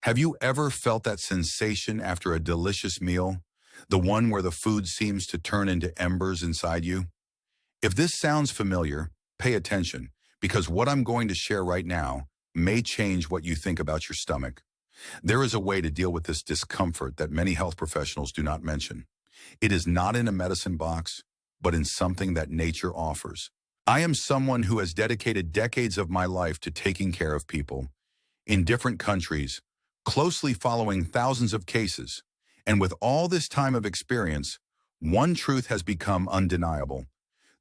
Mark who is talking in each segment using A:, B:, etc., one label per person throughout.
A: Have you ever felt that sensation after a delicious meal? The one where the food seems to turn into embers inside you? If this sounds familiar, pay attention, because what I'm going to share right now may change what you think about your stomach. There is a way to deal with this discomfort that many health professionals do not mention. It is not in a medicine box, but in something that nature offers. I am someone who has dedicated decades of my life to taking care of people in different countries, closely following thousands of cases. And with all this time of experience, one truth has become undeniable.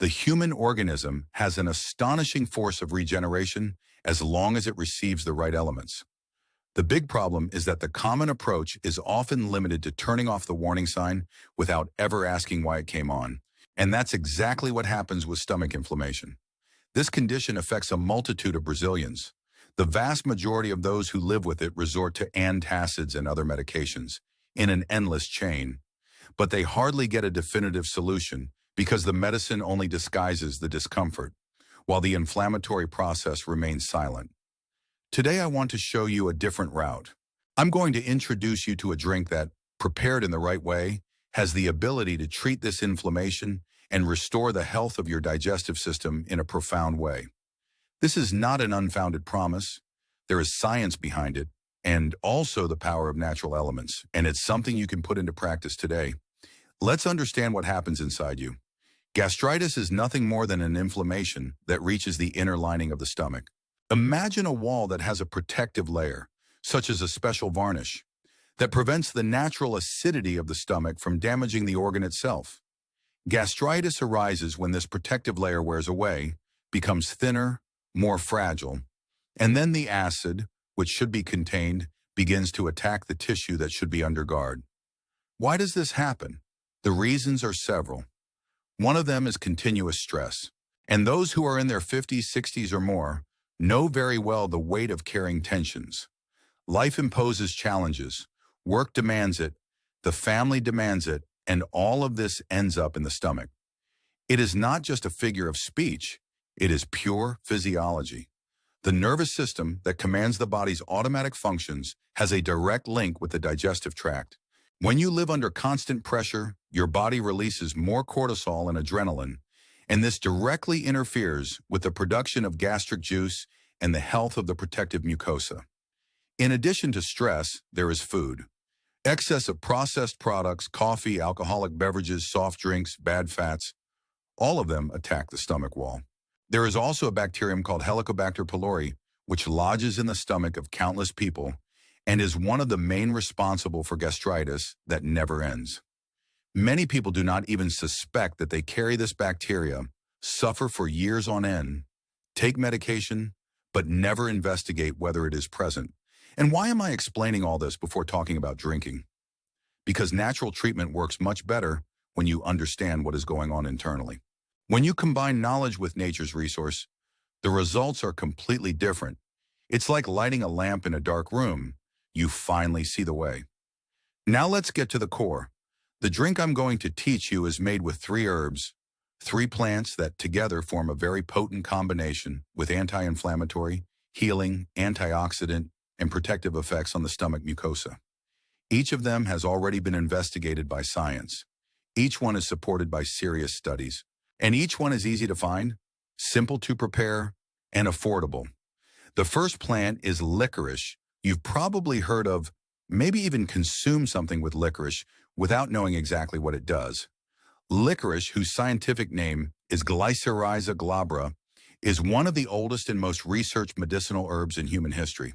A: The human organism has an astonishing force of regeneration as long as it receives the right elements. The big problem is that the common approach is often limited to turning off the warning sign without ever asking why it came on. And that's exactly what happens with stomach inflammation. This condition affects a multitude of Brazilians. The vast majority of those who live with it resort to antacids and other medications in an endless chain. But they hardly get a definitive solution because the medicine only disguises the discomfort, while the inflammatory process remains silent. Today I want to show you a different route. I'm going to introduce you to a drink that, prepared in the right way, has the ability to treat this inflammation and restore the health of your digestive system in a profound way. This is not an unfounded promise. There is science behind it, and also the power of natural elements, and it's something you can put into practice today. Let's understand what happens inside you. Gastritis is nothing more than an inflammation that reaches the inner lining of the stomach. Imagine a wall that has a protective layer, such as a special varnish, that prevents the natural acidity of the stomach from damaging the organ itself. Gastritis arises when this protective layer wears away, becomes thinner, more fragile, and then the acid, which should be contained, begins to attack the tissue that should be under guard. Why does this happen? The reasons are several. One of them is continuous stress, and those who are in their 50s, 60s, or more know very well the weight of carrying tensions. Life imposes challenges, work demands it, the family demands it, and all of this ends up in the stomach. It is not just a figure of speech, it is pure physiology. The nervous system that commands the body's automatic functions has a direct link with the digestive tract. When you live under constant pressure, your body releases more cortisol and adrenaline, and this directly interferes with the production of gastric juice and the health of the protective mucosa. In addition to stress, there is food. Excess of processed products, coffee, alcoholic beverages, soft drinks, bad fats, all of them attack the stomach wall. There is also a bacterium called Helicobacter pylori, which lodges in the stomach of countless people and is one of the main responsible for gastritis that never ends. Many people do not even suspect that they carry this bacteria, suffer for years on end, take medication, but never investigate whether it is present. And why am I explaining all this before talking about drinking? Because natural treatment works much better when you understand what is going on internally. When you combine knowledge with nature's resource, the results are completely different. It's like lighting a lamp in a dark room. You finally see the way. Now let's get to the core. The drink I'm going to teach you is made with 3 herbs, 3 plants that together form a very potent combination with anti-inflammatory, healing, antioxidant, and protective effects on the stomach mucosa. Each of them has already been investigated by science. Each one is supported by serious studies. And each one is easy to find, simple to prepare, and affordable. The first plant is licorice. You've probably heard of, maybe even consumed something with licorice without knowing exactly what it does. Licorice, whose scientific name is Glycyrrhiza glabra, is one of the oldest and most researched medicinal herbs in human history.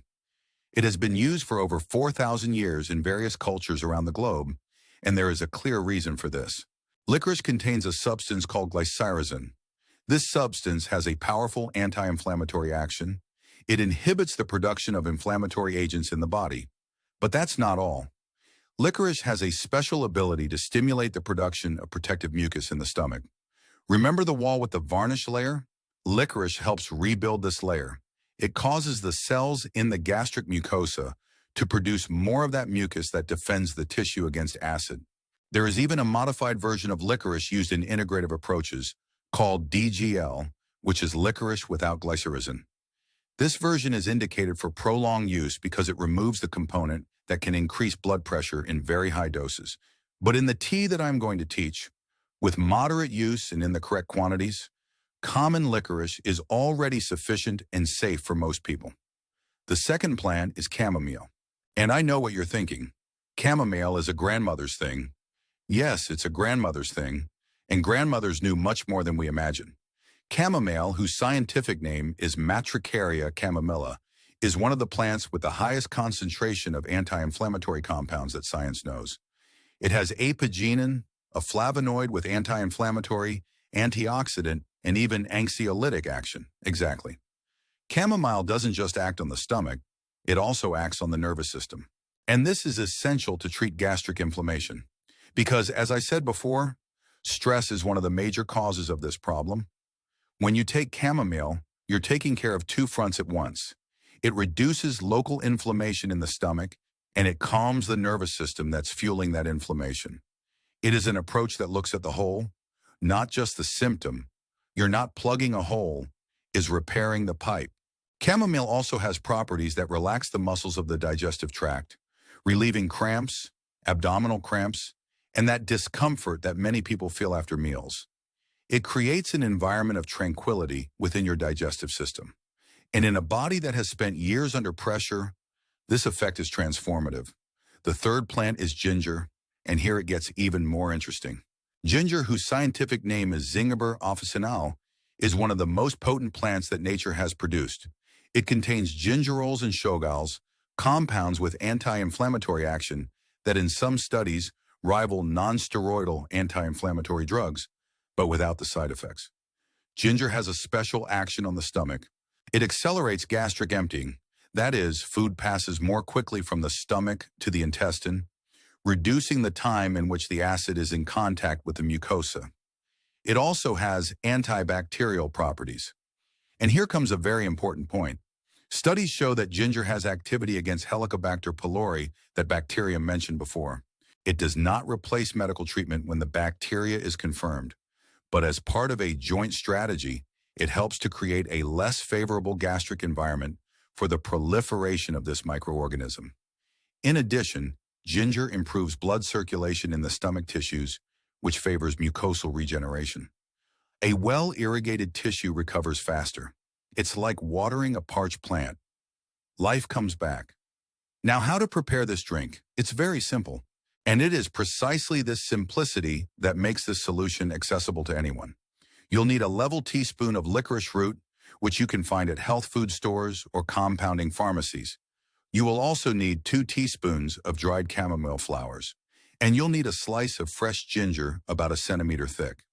A: It has been used for over 4,000 years in various cultures around the globe, and there is a clear reason for this. Licorice contains a substance called glycyrrhizin. This substance has a powerful anti-inflammatory action. It inhibits the production of inflammatory agents in the body. But that's not all. Licorice has a special ability to stimulate the production of protective mucus in the stomach. Remember the wall with the varnish layer? Licorice helps rebuild this layer. It causes the cells in the gastric mucosa to produce more of that mucus that defends the tissue against acid. There is even a modified version of licorice used in integrative approaches called DGL, which is licorice without glycyrrhizin. This version is indicated for prolonged use because it removes the component that can increase blood pressure in very high doses. But in the tea that I'm going to teach, with moderate use and in the correct quantities, common licorice is already sufficient and safe for most people. The second plant is chamomile. And I know what you're thinking. Chamomile is a grandmother's thing. Yes, it's a grandmother's thing, and grandmothers knew much more than we imagine. Chamomile, whose scientific name is Matricaria chamomilla, is one of the plants with the highest concentration of anti-inflammatory compounds that science knows. It has apigenin, a flavonoid with anti-inflammatory, antioxidant, and even anxiolytic action. Exactly. Chamomile doesn't just act on the stomach, it also acts on the nervous system. And this is essential to treat gastric inflammation. Because, as I said before, stress is one of the major causes of this problem. When you take chamomile, you're taking care of two fronts at once. It reduces local inflammation in the stomach, and it calms the nervous system that's fueling that inflammation. It is an approach that looks at the whole, not just the symptom. You're not plugging a hole, is repairing the pipe. Chamomile also has properties that relax the muscles of the digestive tract, relieving cramps, abdominal cramps, and that discomfort that many people feel after meals. It creates an environment of tranquility within your digestive system. And in a body that has spent years under pressure, this effect is transformative. The third plant is ginger, and here it gets even more interesting. Ginger, whose scientific name is Zingiber officinale, is one of the most potent plants that nature has produced. It contains gingerols and shogalls, compounds with anti-inflammatory action that in some studies rival non-steroidal anti-inflammatory drugs, but without the side effects. Ginger has a special action on the stomach. It accelerates gastric emptying. That is, food passes more quickly from the stomach to the intestine, reducing the time in which the acid is in contact with the mucosa. It also has antibacterial properties. And here comes a very important point. Studies show that ginger has activity against Helicobacter pylori, that bacterium mentioned before. It does not replace medical treatment when the bacteria is confirmed, but as part of a joint strategy, it helps to create a less favorable gastric environment for the proliferation of this microorganism. In addition, ginger improves blood circulation in the stomach tissues, which favors mucosal regeneration. A well-irrigated tissue recovers faster. It's like watering a parched plant. Life comes back. Now, how to prepare this drink? It's very simple, and it is precisely this simplicity that makes this solution accessible to anyone. You'll need a level teaspoon of licorice root, which you can find at health food stores or compounding pharmacies. You will also need 2 teaspoons of dried chamomile flowers, and you'll need a slice of fresh ginger about 1 centimeter thick.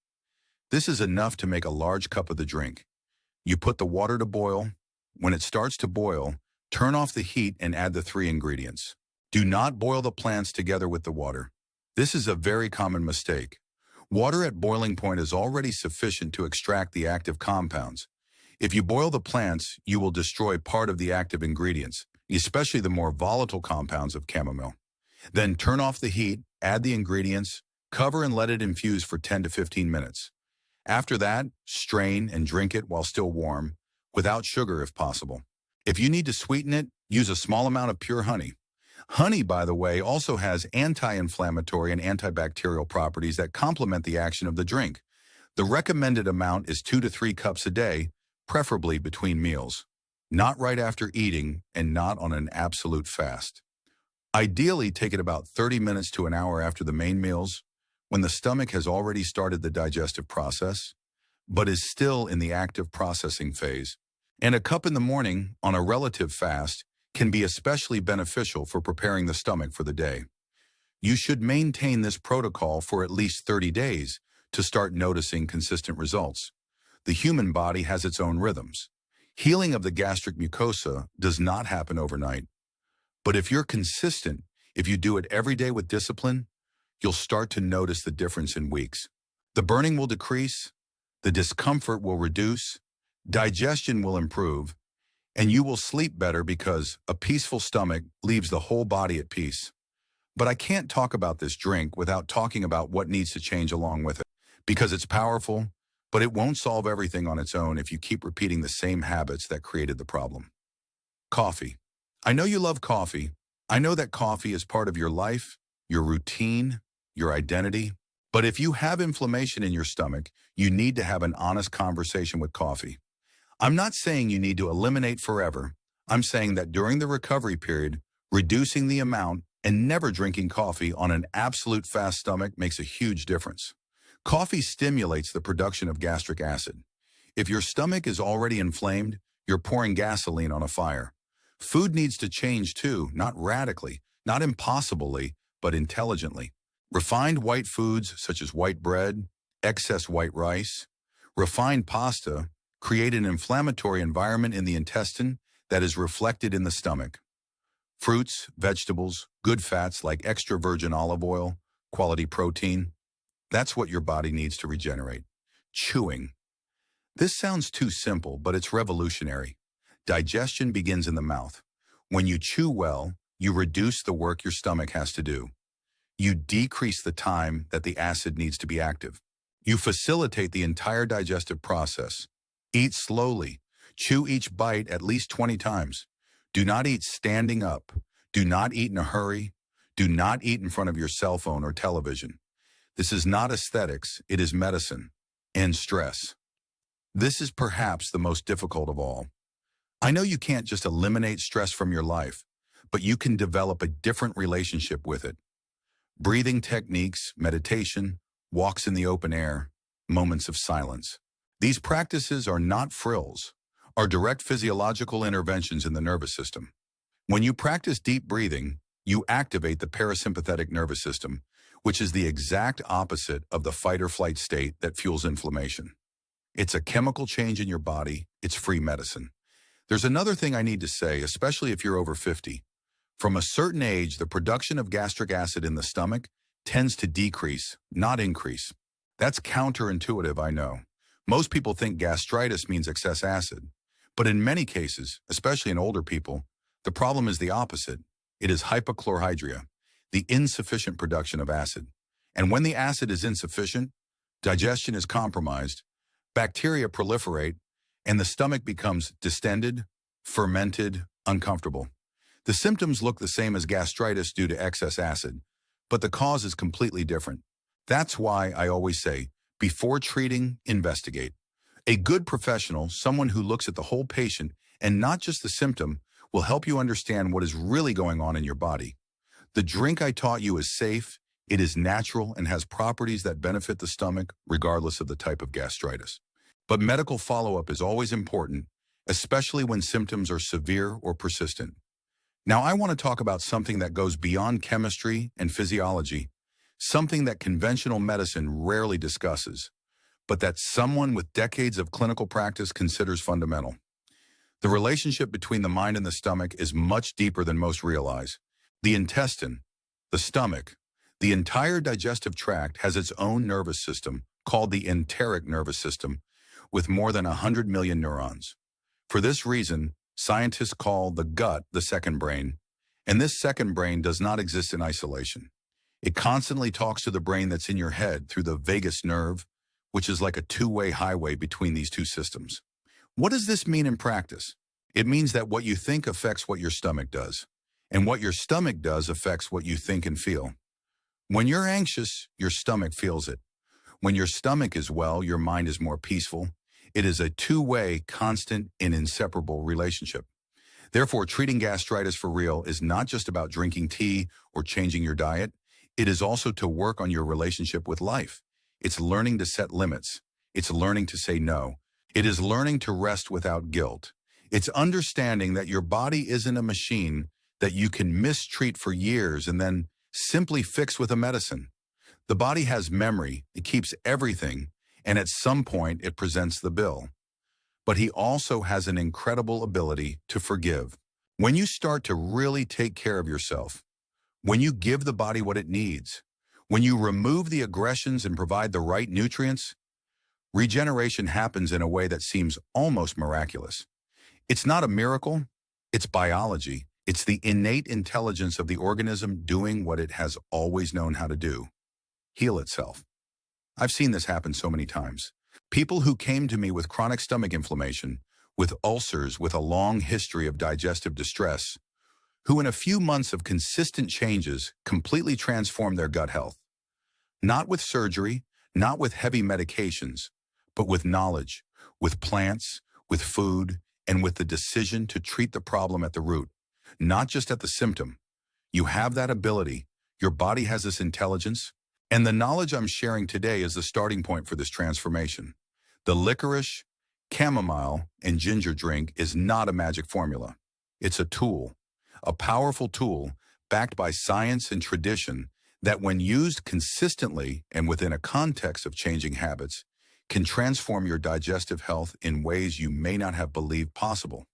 A: This is enough to make a large cup of the drink. You put the water to boil. When it starts to boil, turn off the heat and add the 3 ingredients. Do not boil the plants together with the water. This is a very common mistake. Water at boiling point is already sufficient to extract the active compounds. If you boil the plants, you will destroy part of the active ingredients, especially the more volatile compounds of chamomile. Then turn off the heat, add the ingredients, cover and let it infuse for 10 to 15 minutes. After that, strain and drink it while still warm, without sugar if possible. If you need to sweeten it, use a small amount of pure honey. Honey, by the way, also has anti-inflammatory and antibacterial properties that complement the action of the drink. The recommended amount is 2 to 3 cups a day, preferably between meals. Not right after eating and not on an absolute fast. Ideally, take it about 30 minutes to an hour after the main meals, when the stomach has already started the digestive process, but is still in the active processing phase. And a cup in the morning on a relative fast can be especially beneficial for preparing the stomach for the day. You should maintain this protocol for at least 30 days to start noticing consistent results. The human body has its own rhythms. Healing of the gastric mucosa does not happen overnight. But if you're consistent, if you do it every day with discipline, you'll start to notice the difference in weeks. The burning will decrease, the discomfort will reduce, digestion will improve, and you will sleep better because a peaceful stomach leaves the whole body at peace. But I can't talk about this drink without talking about what needs to change along with it, because it's powerful, but it won't solve everything on its own if you keep repeating the same habits that created the problem. Coffee. I know you love coffee. I know that coffee is part of your life, your routine, your identity. But if you have inflammation in your stomach, you need to have an honest conversation with coffee. I'm not saying you need to eliminate forever. I'm saying that during the recovery period, reducing the amount and never drinking coffee on an absolute fast stomach makes a huge difference. Coffee stimulates the production of gastric acid. If your stomach is already inflamed, you're pouring gasoline on a fire. Food needs to change too, not radically, not impossibly, but intelligently. Refined white foods such as white bread, excess white rice, refined pasta create an inflammatory environment in the intestine that is reflected in the stomach. Fruits, vegetables, good fats like extra virgin olive oil, quality protein, that's what your body needs to regenerate. Chewing. This sounds too simple, but it's revolutionary. Digestion begins in the mouth. When you chew well, you reduce the work your stomach has to do. You decrease the time that the acid needs to be active. You facilitate the entire digestive process. Eat slowly. Chew each bite at least 20 times. Do not eat standing up. Do not eat in a hurry. Do not eat in front of your cell phone or television. This is not aesthetics, it is medicine and stress. This is perhaps the most difficult of all. I know you can't just eliminate stress from your life, but you can develop a different relationship with it. Breathing techniques, meditation, walks in the open air, moments of silence. These practices are not frills, are direct physiological interventions in the nervous system. When you practice deep breathing, you activate the parasympathetic nervous system, which is the exact opposite of the fight or flight state that fuels inflammation. It's a chemical change in your body. It's free medicine. There's another thing I need to say, especially if you're over 50. From a certain age, the production of gastric acid in the stomach tends to decrease, not increase. That's counterintuitive, I know. Most people think gastritis means excess acid. But in many cases, especially in older people, the problem is the opposite. It is hypochlorhydria, the insufficient production of acid. And when the acid is insufficient, digestion is compromised, bacteria proliferate, and the stomach becomes distended, fermented, uncomfortable. The symptoms look the same as gastritis due to excess acid, but the cause is completely different. That's why I always say, before treating, investigate. A good professional, someone who looks at the whole patient and not just the symptom, will help you understand what is really going on in your body. The drink I taught you is safe, it is natural, and has properties that benefit the stomach regardless of the type of gastritis. But medical follow-up is always important, especially when symptoms are severe or persistent. Now I want to talk about something that goes beyond chemistry and physiology, something that conventional medicine rarely discusses, but that someone with decades of clinical practice considers fundamental. The relationship between the mind and the stomach is much deeper than most realize. The intestine, the stomach, the entire digestive tract has its own nervous system called the enteric nervous system with more than 100 million neurons. For this reason, scientists call the gut the second brain, and this second brain does not exist in isolation. It constantly talks to the brain that's in your head through the vagus nerve, which is like a two-way highway between these two systems. What does this mean in practice? It means that what you think affects what your stomach does, and what your stomach does affects what you think and feel. When you're anxious, your stomach feels it. When your stomach is well, your mind is more peaceful. It is a two-way, constant, and inseparable relationship. Therefore, treating gastritis for real is not just about drinking tea or changing your diet. It is also to work on your relationship with life. It's learning to set limits. It's learning to say no. It is learning to rest without guilt. It's understanding that your body isn't a machine that you can mistreat for years and then simply fix with a medicine. The body has memory, it keeps everything, and at some point it presents the bill. But he also has an incredible ability to forgive. When you start to really take care of yourself, when you give the body what it needs, when you remove the aggressions and provide the right nutrients, regeneration happens in a way that seems almost miraculous. It's not a miracle, it's biology. It's the innate intelligence of the organism doing what it has always known how to do, heal itself. I've seen this happen so many times. People who came to me with chronic stomach inflammation with ulcers with a long history of digestive distress, who in a few months of consistent changes completely transformed their gut health. Not with surgery, not with heavy medications, but with knowledge, with plants, with food, and with the decision to treat the problem at the root, not just at the symptom. You have that ability. Your body has this intelligence, and the knowledge I'm sharing today is the starting point for this transformation. The licorice, chamomile, and ginger drink is not a magic formula. It's a tool, a powerful tool backed by science and tradition that when used consistently and within a context of changing habits, can transform your digestive health in ways you may not have believed possible.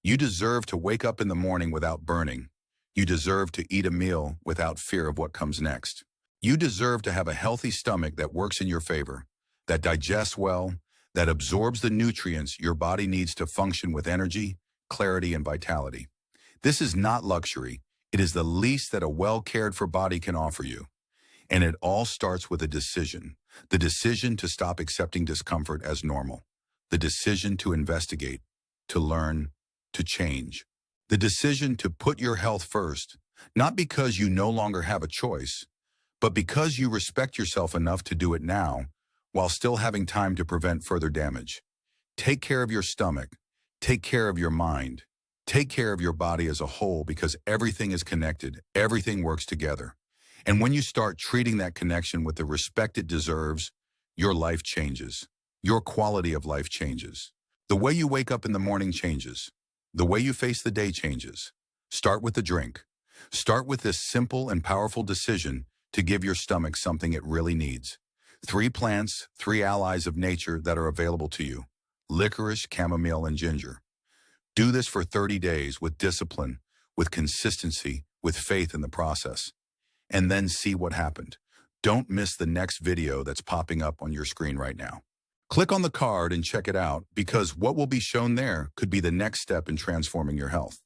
A: You deserve to wake up in the morning without burning. You deserve to eat a meal without fear of what comes next. You deserve to have a healthy stomach that works in your favor, that digests well, that absorbs the nutrients your body needs to function with energy, clarity, and vitality. This is not luxury. It is the least that a well-cared-for body can offer you. And it all starts with a decision. The decision to stop accepting discomfort as normal. The decision to investigate, to learn, to change. The decision to put your health first, not because you no longer have a choice, but because you respect yourself enough to do it now, while still having time to prevent further damage. Take care of your stomach. Take care of your mind. Take care of your body as a whole, because everything is connected. Everything works together. And when you start treating that connection with the respect it deserves, your life changes. Your quality of life changes. The way you wake up in the morning changes. The way you face the day changes. Start with the drink. Start with this simple and powerful decision to give your stomach something it really needs. 3 plants, 3 allies of nature that are available to you: licorice, chamomile, and ginger. Do this for 30 days with discipline, with consistency, with faith in the process, and then see what happened. Don't miss the next video that's popping up on your screen right now. Click on the card and check it out, because what will be shown there could be the next step in transforming your health.